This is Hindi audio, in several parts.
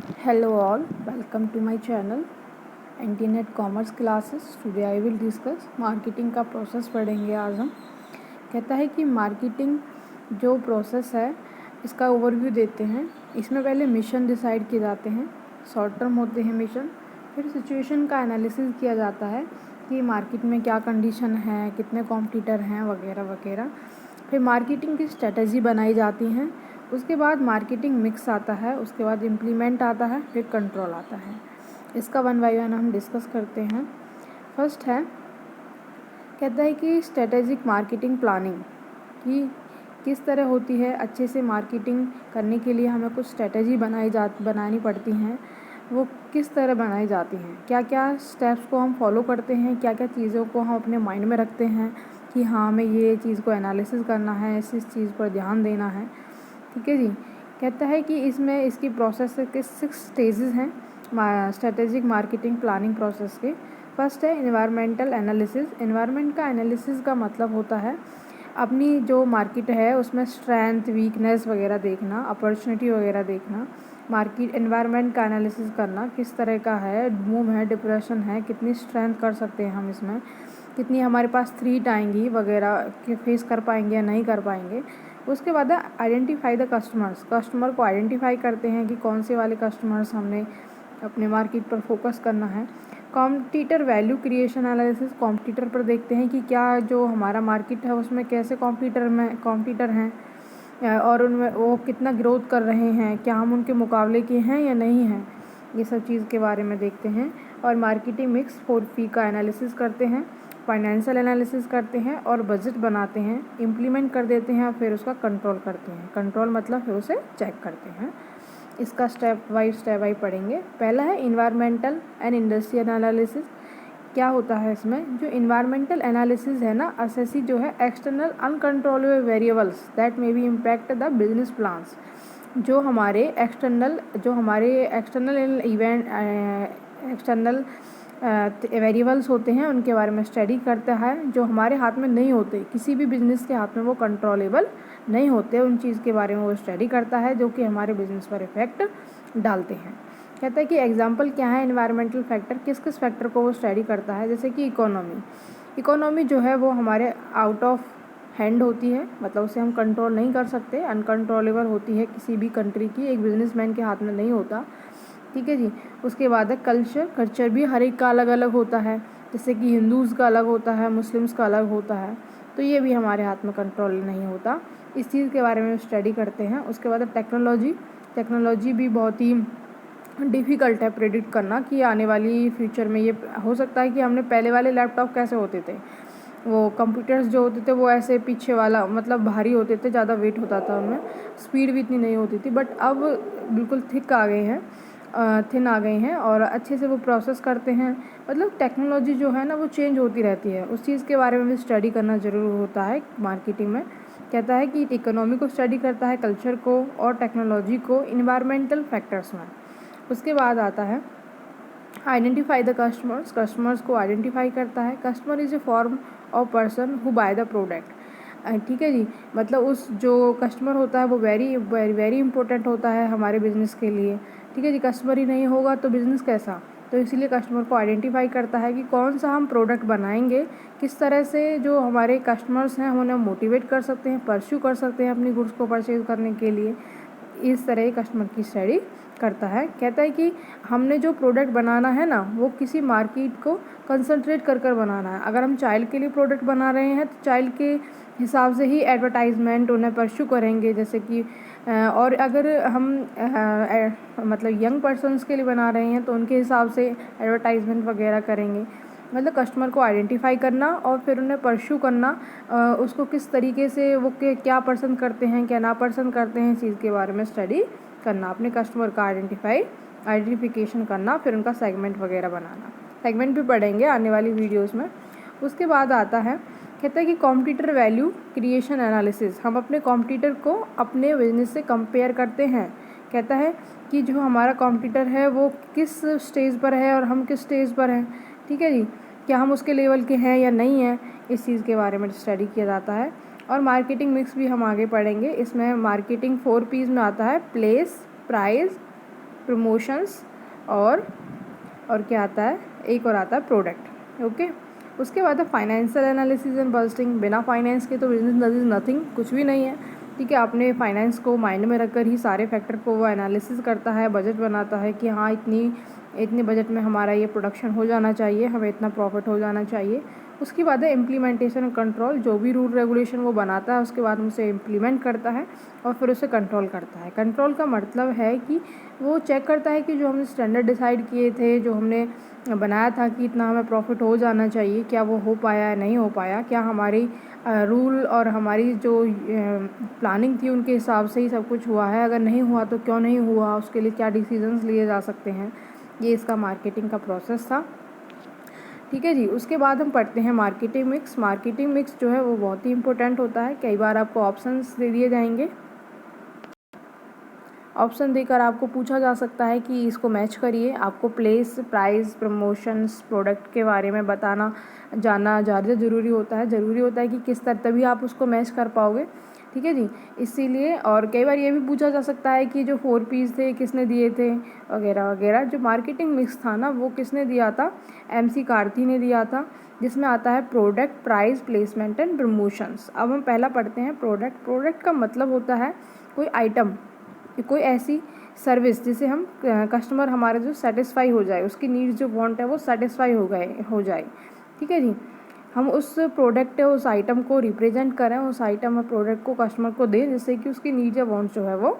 Hello all, welcome to my channel एंटीनेट commerce classes. Today I will discuss marketing का प्रोसेस पढ़ेंगे आज हम। कहता है कि मार्केटिंग जो प्रोसेस है इसका ओवरव्यू देते हैं। इसमें पहले मिशन डिसाइड किए जाते हैं, शॉर्ट टर्म होते हैं मिशन। फिर सिचुएशन का एनालिसिस किया जाता है कि मार्केट में क्या कंडीशन है, कितने कॉम्पिटिटर हैं वगैरह वगैरह। फिर मार्केटिंग की स्ट्रेटजी बनाई जाती हैं। उसके बाद मार्केटिंग मिक्स आता है, उसके बाद इम्प्लीमेंट आता है, फिर कंट्रोल आता है। इसका वन बाय वन हम डिस्कस करते हैं। फर्स्ट है, कहता है कि स्ट्रेटेजिक मार्केटिंग प्लानिंग कि किस तरह होती है। अच्छे से मार्केटिंग करने के लिए हमें कुछ स्ट्रेटेजी बनानी पड़ती हैं। वो किस तरह बनाई जाती हैं, क्या क्या स्टेप्स को हम फॉलो करते हैं, क्या क्या चीज़ों को हम अपने माइंड में रखते हैं कि हाँ हमें ये चीज़ को एनालिसिस करना है, इस चीज़ पर ध्यान देना है। ठीक है जी। कहता है कि इसमें इसकी प्रोसेस के 6 स्टेजेस हैं स्ट्रेटेजिक मार्केटिंग प्लानिंग प्रोसेस के। फर्स्ट है इन्वायरमेंटल एनालिसिस। इन्वायरमेंट का एनालिसिस का मतलब होता है अपनी जो मार्केट है उसमें स्ट्रेंथ, वीकनेस वगैरह देखना, अपॉर्चुनिटी वगैरह देखना। मार्केट एनवायरनमेंट का एनालिसिस करना, किस तरह का है, बूम है, डिप्रेशन है, कितनी स्ट्रेंथ कर सकते हैं हम इसमें, कितनी हमारे पास थ्रीट आएंगी वगैरह के फेस कर पाएंगे या नहीं कर पाएंगे। उसके बाद है आइडेंटिफाई द कस्टमर्स। कस्टमर को आइडेंटिफाई करते हैं कि कौन से वाले कस्टमर्स हमने अपने मार्केट पर फोकस करना है। Competitor value creation analysis. Competitor पर देखते हैं कि क्या जो हमारा मार्केट है उसमें कैसे कॉम्पिटिटर हैं और उनमें वो कितना ग्रोथ कर रहे हैं, क्या हम उनके मुकाबले के हैं या नहीं हैं। ये सब चीज़ के बारे में देखते हैं। और मार्केटिंग मिक्स 4P का एनालिसिस करते हैं, फाइनेंशियल एनालिसिस करते हैं और बजट बनाते हैं, इम्प्लीमेंट कर देते हैं और फिर उसका कंट्रोल करते हैं। कंट्रोल मतलब फिर उसे चेक करते हैं। इसका स्टेप वाइज पढ़ेंगे। पहला है इन्वायरमेंटल एंड इंडस्ट्रियल एनालिसिस। क्या होता है इसमें, जो इन्वायरमेंटल एनालिसिस है ना, असेसी जो है external uncontrollable variables that may be impact the business plans. जो हमारे एक्सटर्नल इवेंट एक्सटर्नल वेरिएबल्स होते हैं उनके बारे में स्टडी करता है, जो हमारे हाथ में नहीं होते, किसी भी बिजनेस के हाथ में वो कंट्रोलेबल नहीं होते, उन चीज़ के बारे में वो स्टडी करता है जो कि हमारे बिजनेस पर इफेक्ट डालते हैं। कहता है कि एग्जांपल क्या है एनवायरमेंटल फैक्टर, किस किस फैक्टर को वो स्टडी करता है। जैसे कि इकोनॉमी जो है वो हमारे आउट ऑफ हैंड होती है, मतलब उसे हम कंट्रोल नहीं कर सकते, अनकंट्रोलेबल होती है किसी भी कंट्री की, एक बिजनेसमैन के हाथ में नहीं होता। ठीक है जी। उसके बाद है कल्चर भी हर एक का अलग अलग होता है। जैसे कि हिंदूज़ का अलग होता है, मुस्लिम्स का अलग होता है, तो ये भी हमारे हाथ में कंट्रोल नहीं होता। इस चीज़ के बारे में स्टडी करते हैं। उसके बाद टेक्नोलॉजी भी बहुत ही डिफ़िकल्ट है प्रेडिक्ट करना कि आने वाली फ्यूचर में ये हो सकता है कि हमने पहले वाले लैपटॉप कैसे होते थे, वो कंप्यूटर्स जो होते थे वो ऐसे पीछे वाला मतलब भारी होते थे, ज़्यादा वेट होता था उनमें, स्पीड भी इतनी नहीं होती थी। बट अब बिल्कुल थिन आ गए हैं और अच्छे से वो प्रोसेस करते हैं। मतलब टेक्नोलॉजी जो है ना वो चेंज होती रहती है, उस चीज़ के बारे में भी स्टडी करना ज़रूर होता है मार्केटिंग में। कहता है कि इकोनॉमी को स्टडी करता है, कल्चर को और टेक्नोलॉजी को, इन्वायरमेंटल फैक्टर्स में। उसके बाद आता है आइडेंटिफाई द कस्टमर्स को आइडेंटिफाई करता है। Customer is a form of person who by the product. ठीक है जी। मतलब उस जो कस्टमर होता है वो वेरी वेरी वेरी इंपॉर्टेंट होता है हमारे बिज़नेस के लिए। ठीक है जी। कस्टमर ही नहीं होगा तो बिज़नेस कैसा, तो इसीलिए कस्टमर को आइडेंटिफाई करता है कि कौन सा हम प्रोडक्ट बनाएंगे, किस तरह से जो हमारे कस्टमर्स हैं उन्हें मोटिवेट कर सकते हैं, परस्यू कर सकते हैं अपनी गुड्स को परचेज करने के लिए। इस तरह कस्टमर की स्टडी करता है। कहता है कि हमने जो प्रोडक्ट बनाना है ना वो किसी मार्केट को कंसंट्रेट कर कर बनाना है। अगर हम चाइल्ड के लिए प्रोडक्ट बना रहे हैं तो चाइल्ड के हिसाब से ही एडवर्टाइजमेंट उन्हें परस्यू करेंगे। जैसे कि और अगर हम मतलब यंग पर्सन्स के लिए बना रहे हैं तो उनके हिसाब से एडवर्टाइजमेंट वगैरह करेंगे। मतलब कस्टमर को आइडेंटिफाई करना और फिर उन्हें परस्यू करना, उसको किस तरीके से वो क्या पसंद करते हैं, क्या ना पसंद करते हैं, इस चीज़ के बारे में स्टडी करना, अपने कस्टमर का आइडेंटिफिकेशन करना, फिर उनका सेगमेंट वगैरह बनाना। सेगमेंट भी पढ़ेंगे आने वाली वीडियोस में। उसके बाद आता है, कहता है कि कॉम्पिटिटर वैल्यू क्रिएशन एनालिसिस। हम अपने कॉम्पिटिटर को अपने बिजनेस से कंपेयर करते हैं। कहता है कि जो हमारा कॉम्पिटिटर है वो किस स्टेज पर है और हम किस स्टेज पर हैं। ठीक है जी। क्या हम उसके लेवल के हैं या नहीं हैं, इस चीज़ के बारे में स्टडी किया जाता है। और मार्केटिंग मिक्स भी हम आगे पढ़ेंगे। इसमें मार्केटिंग 4Ps में आता है, प्लेस, प्राइस, प्रमोशंस और क्या आता है, एक और आता है प्रोडक्ट। ओके, उसके बाद है फाइनेंशियल एनालिसिस एंड बजटिंग। बिना फाइनेंस के तो बिजनेस इज नथिंग, कुछ भी नहीं है। ठीक है, आपने फाइनेंस को माइंड में रखकर ही सारे फैक्टर को वो एनालिसिस करता है, बजट बनाता है कि हाँ इतनी बजट में हमारा ये प्रोडक्शन हो जाना चाहिए, हमें इतना प्रॉफिट हो जाना चाहिए। उसके बाद है इम्प्लीमेंटेशन कंट्रोल। जो भी रूल रेगुलेशन वो बनाता है उसके बाद उसे इम्प्लीमेंट करता है और फिर उसे कंट्रोल करता है। कंट्रोल का मतलब है कि वो चेक करता है कि जो हमने स्टैंडर्ड डिसाइड किए थे, जो हमने बनाया था कि इतना हमें प्रॉफिट हो जाना चाहिए, क्या वो हो पाया या नहीं हो पाया, क्या हमारी रूल और हमारी जो प्लानिंग थी उनके हिसाब से ही सब कुछ हुआ है, अगर नहीं हुआ तो क्यों नहीं हुआ, उसके लिए क्या डिसीजंस लिए जा सकते हैं। ये इसका मार्केटिंग का प्रोसेस था। ठीक है जी, उसके बाद हम पढ़ते हैं मार्केटिंग मिक्स। मार्केटिंग मिक्स जो है वो बहुत ही इंपॉर्टेंट होता है। कई बार आपको ऑप्शंस दे दिए जाएंगे, ऑप्शन देकर आपको पूछा जा सकता है कि इसको मैच करिए। आपको प्लेस, प्राइस, प्रमोशंस, प्रोडक्ट के बारे में जानना ज़्यादा ज़रूरी होता है। ज़रूरी होता है कि किस तरह, तभी आप उसको मैच कर पाओगे। ठीक है जी, इसीलिए। और कई बार ये भी पूछा जा सकता है कि जो 4 Ps थे किसने दिए थे, वगैरह वगैरह। जो मार्केटिंग मिक्स था ना, वो किसने दिया था, MC कार्ती ने दिया था, जिसमें आता है product, price, placement and promotions. अब हम पहला पढ़ते हैं प्रोडक्ट। प्रोडक्ट का मतलब होता है कोई आइटम, कोई ऐसी सर्विस जिसे हम कस्टमर हमारे जो सेटिस्फाई हो जाए, उसकी नीड्स जो वांट है वो सेटिस्फाई हो जाए। ठीक है जी, हम उस प्रोडक्ट या उस आइटम को रिप्रेजेंट करें, उस आइटम और प्रोडक्ट को कस्टमर को दें जिससे कि उसकी नीड्स या वांट्स जो है वो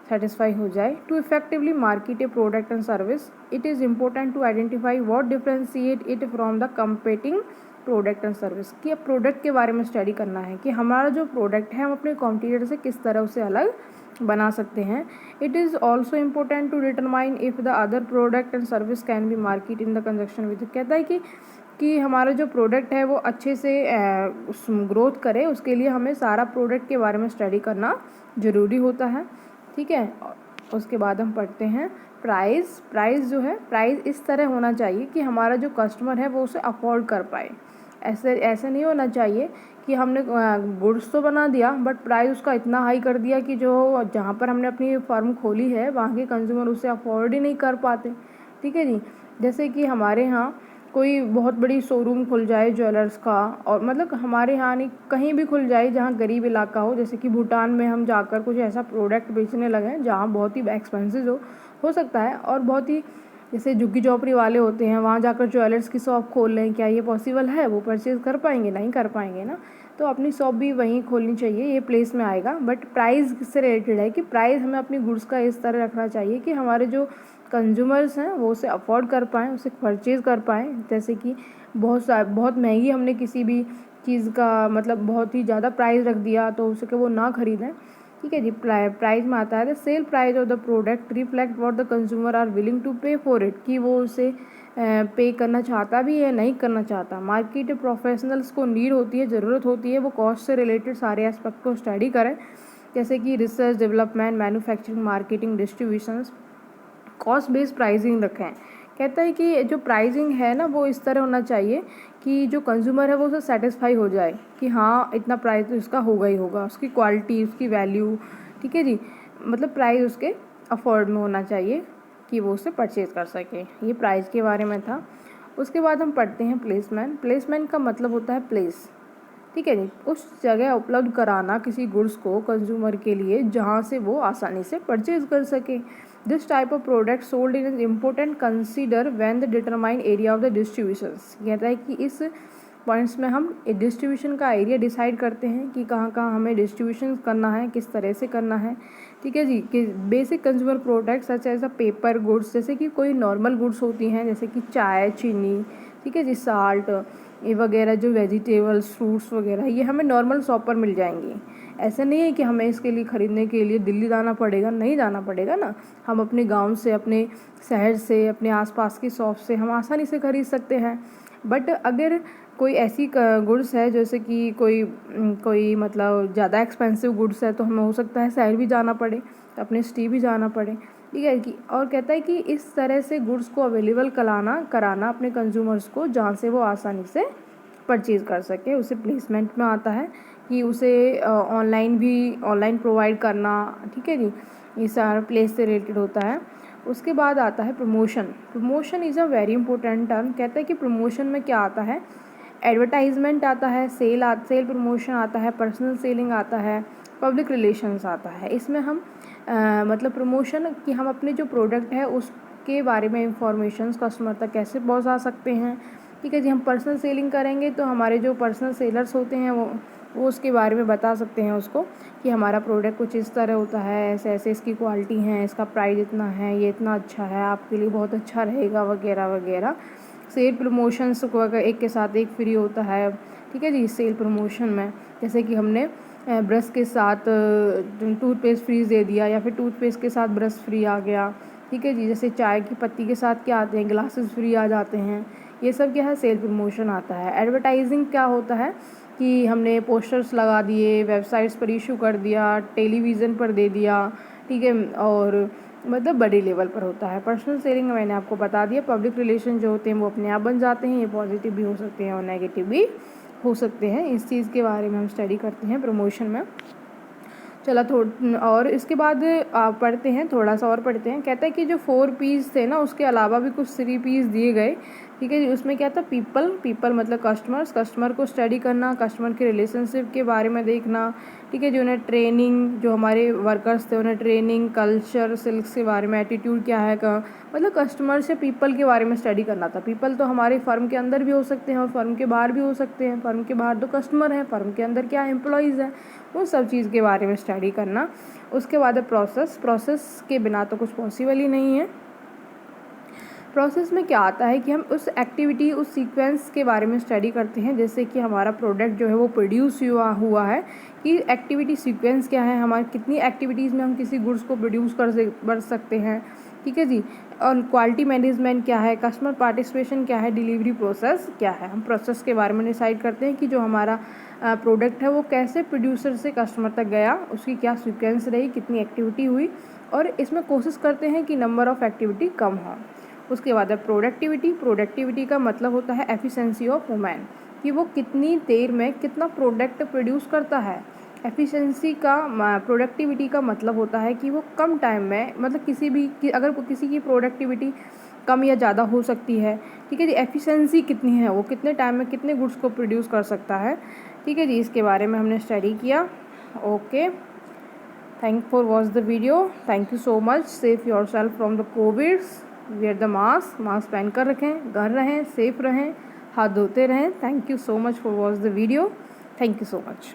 सेटिस्फाई हो जाए। To effectively market a product and service, it is important to identify what differentiate it from the competing product and service. कि अब प्रोडक्ट के बारे में स्टडी करना है कि हमारा जो प्रोडक्ट है हम अपने कॉम्पिटिटर से किस तरह उसे अलग बना सकते हैं। It is also important to determine if the other product and service can be market in the conjunction with. कहता है कि हमारा जो प्रोडक्ट है वो अच्छे से ग्रोथ करे, उसके लिए हमें सारा प्रोडक्ट के बारे में स्टडी करना ज़रूरी होता है। ठीक है, उसके बाद हम पढ़ते हैं प्राइस। प्राइस जो है, प्राइस इस तरह होना चाहिए कि हमारा जो कस्टमर है वो उसे अफोर्ड कर पाए। ऐसे नहीं होना चाहिए कि हमने गुड्स तो बना दिया बट प्राइस उसका इतना हाई कर दिया कि जो जहाँ पर हमने अपनी फर्म खोली है वहाँ के कंज्यूमर उसे अफोर्ड ही नहीं कर पाते। ठीक है जी, जैसे कि हमारे यहाँ कोई बहुत बड़ी शोरूम खुल जाए ज्वेलर्स का, और मतलब हमारे यहाँ नहीं, कहीं भी खुल जाए जहाँ गरीब इलाका हो, जैसे कि भूटान में हम जाकर कुछ ऐसा प्रोडक्ट बेचने लगे जहाँ बहुत ही एक्सपेंसिव हो सकता है, और बहुत ही जैसे झुग्गी झोपड़ी वाले होते हैं वहाँ जाकर ज्वेलर्स की शॉप खोल लें, क्या ये पॉसिबल है? वो परचेज़ कर पाएंगे? नहीं कर पाएंगे ना। तो अपनी शॉप भी वहीं खोलनी चाहिए, ये प्लेस में आएगा। बट प्राइस किससे रिलेटेड है कि प्राइस हमें अपनी गुड्स का इस तरह रखना चाहिए कि हमारे जो कंज्यूमर्स हैं वो उसे अफोर्ड कर पाएँ, उसे परचेज़ कर पाएँ। जैसे कि बहुत महंगी हमने किसी भी चीज़ का मतलब बहुत ही ज़्यादा प्राइस रख दिया तो उसे कि वो ना खरीदें। ठीक है जी, प्राइस में आता है the sale price of the product reflect what the consumer are willing to pay for it, कि वो उसे पे करना चाहता भी है नहीं करना चाहता। मार्केट प्रोफेशनल्स को नीड होती है, ज़रूरत होती है वो कॉस्ट से रिलेटेड सारे एस्पेक्ट को स्टडी करें, जैसे कि research, development, manufacturing, marketing, distributions, cost based pricing रखें। कहता है कि जो प्राइसिंग है ना वो इस तरह होना चाहिए कि जो कंज्यूमर है वो उसे सेटिस्फाई हो जाए कि हाँ इतना प्राइस तो इसका होगा ही होगा, उसकी क्वालिटी, उसकी वैल्यू। ठीक है जी, मतलब प्राइस उसके अफोर्ड में होना चाहिए कि वो उसे परचेज़ कर सके। ये प्राइस के बारे में था। उसके बाद हम पढ़ते हैं प्लेसमेंट। प्लेसमेंट का मतलब होता है प्लेस। ठीक है जी, उस जगह उपलब्ध कराना किसी गुड्स को कंज्यूमर के लिए जहाँ से वो आसानी से परचेज कर सके। This type of product sold in is important consider when the determine area of the distribution. कहता है कि इस पॉइंट्स में हम डिस्ट्रीब्यूशन का एरिया डिसाइड करते हैं कि कहाँ कहाँ हमें डिस्ट्रीब्यूशन करना है, किस तरह से करना है। ठीक है जी, कि basic consumer products such as a paper goods, जैसे कि कोई नॉर्मल गुड्स होती हैं जैसे कि चाय, चीनी, ठीक है जी, साल्ट, ये वगैरह जो वेजिटेबल्स, फ्रूट्स वगैरह, ये हमें नॉर्मल शॉप पर मिल जाएंगी। ऐसा नहीं है कि हमें इसके लिए ख़रीदने के लिए दिल्ली जाना पड़ेगा, नहीं जाना पड़ेगा ना। हम अपने गांव से, अपने शहर से, अपने आसपास की शॉप से हम आसानी से ख़रीद सकते हैं। बट अगर कोई ऐसी गुड्स है जैसे कि कोई मतलब ज़्यादा एक्सपेंसिव गुड्स है तो हमें हो सकता है शहर भी जाना पड़े, अपने सिटी भी जाना पड़े। ठीक है कि, और कहता है कि इस तरह से गुड्स को अवेलेबल कराना अपने कंज्यूमर्स को जहाँ से वो आसानी से परचेज़ कर सके, उसे प्लेसमेंट में आता है। कि उसे ऑनलाइन प्रोवाइड करना। ठीक है जी, ये सारा प्लेस से रिलेटेड होता है। उसके बाद आता है promotion. Promotion is a very important term. कहते हैं कि प्रमोशन में क्या आता है, एडवर्टाइजमेंट आता है, सेल प्रमोशन आता है, पर्सनल सेलिंग आता है, पब्लिक रिलेशंस आता है। इसमें हम मतलब प्रमोशन कि हम अपने जो प्रोडक्ट है उसके बारे में इंफॉर्मेशन कस्टमर तक कैसे पहुंचा सकते हैं। ठीक है जी, हम पर्सनल सेलिंग करेंगे तो हमारे जो पर्सनल सेलर्स होते हैं वो उसके बारे में बता सकते हैं उसको कि हमारा प्रोडक्ट कुछ इस तरह होता है, ऐसे ऐसे इसकी क्वालिटी है, इसका प्राइस इतना है, ये इतना अच्छा है, आपके लिए बहुत अच्छा रहेगा वगैरह वगैरह। सेल प्रमोशंस को अगर एक के साथ एक फ्री होता है, ठीक है जी, सेल प्रमोशन में जैसे कि हमने ब्रश के साथ टूथपेस्ट फ्री दे दिया या फिर टूथपेस्ट के साथ ब्रश फ्री आ गया। ठीक है जी, जैसे चाय की पत्ती के साथ क्या आते हैं, ग्लासेस फ्री आ जाते हैं। ये सब क्या है, सेल प्रमोशन आता है। एडवर्टाइजिंग क्या होता है कि हमने पोस्टर्स लगा दिए, वेबसाइट्स पर इशू कर दिया, टेलीविज़न पर दे दिया, ठीक है, और मतलब बड़े लेवल पर होता है। पर्सनल सेलिंग मैंने आपको बता दिया। पब्लिक रिलेशन जो होते हैं वो अपने आप बन जाते हैं, ये पॉजिटिव भी हो सकते हैं और नेगेटिव भी हो सकते हैं। इस चीज़ के बारे में हम स्टडी करते हैं प्रमोशन में। चला और इसके बाद आप पढ़ते हैं, थोड़ा सा और पढ़ते हैं। कहता है कि जो 4 P's थे ना, उसके अलावा भी कुछ 3 P's दिए गए। ठीक है जी, उसमें क्या था, पीपल मतलब कस्टमर को स्टडी करना, कस्टमर के रिलेशनशिप के बारे में देखना। ठीक है जी, उन्हें ट्रेनिंग, जो हमारे वर्कर्स थे उन्हें ट्रेनिंग, कल्चर, सिल्क्स के बारे में, एटीट्यूड क्या है का मतलब कस्टमर से पीपल के बारे में स्टडी करना था। पीपल तो हमारे फर्म के अंदर भी हो सकते हैं और फर्म के बाहर भी हो सकते हैं। फर्म के बाहर तो कस्टमर है, फर्म के अंदर क्या एम्प्लॉयज़ है, उन सब चीज़ के बारे में स्टडी करना। उसके बाद है प्रोसेस के बिना तो कुछ पॉसिबल ही नहीं है। प्रोसेस में क्या आता है कि हम उस एक्टिविटी, उस सीक्वेंस के बारे में स्टडी करते हैं। जैसे कि हमारा प्रोडक्ट जो है वो प्रोड्यूस हुआ है, कि एक्टिविटी सीक्वेंस क्या है, हमारी कितनी एक्टिविटीज़ में हम किसी गुड्स को प्रोड्यूस कर सकते हैं। ठीक है जी, और क्वालिटी मैनेजमेंट क्या है, कस्टमर पार्टिसिपेशन क्या है, डिलीवरी प्रोसेस क्या है। हम प्रोसेस के बारे में डिसाइड करते हैं कि जो हमारा प्रोडक्ट है वो कैसे प्रोड्यूसर से कस्टमर तक गया, उसकी क्या सीक्वेंस रही, कितनी एक्टिविटी हुई, और इसमें कोशिश करते हैं कि नंबर ऑफ़ एक्टिविटी कम हो। उसके बाद है प्रोडक्टिविटी का मतलब होता है एफिशिएंसी ऑफ वुमेन, कि वो कितनी देर में कितना प्रोडक्ट प्रोड्यूस करता है। एफिशिएंसी का प्रोडक्टिविटी का मतलब होता है कि वो कम टाइम में, मतलब अगर किसी की प्रोडक्टिविटी कम या ज़्यादा हो सकती है। ठीक है जी, एफिशिएंसी कितनी है, वो कितने टाइम में कितने गुड्स को प्रोड्यूस कर सकता है। ठीक है जी, इसके बारे में हमने स्टडी किया। Okay, thank for watch the video. Thank you so much. Save yourself from the covids, wear the mask पहन कर रखें, घर रहें, सेफ रहें, हाथ धोते रहें। Thank you so much for watch the video. Thank you so much.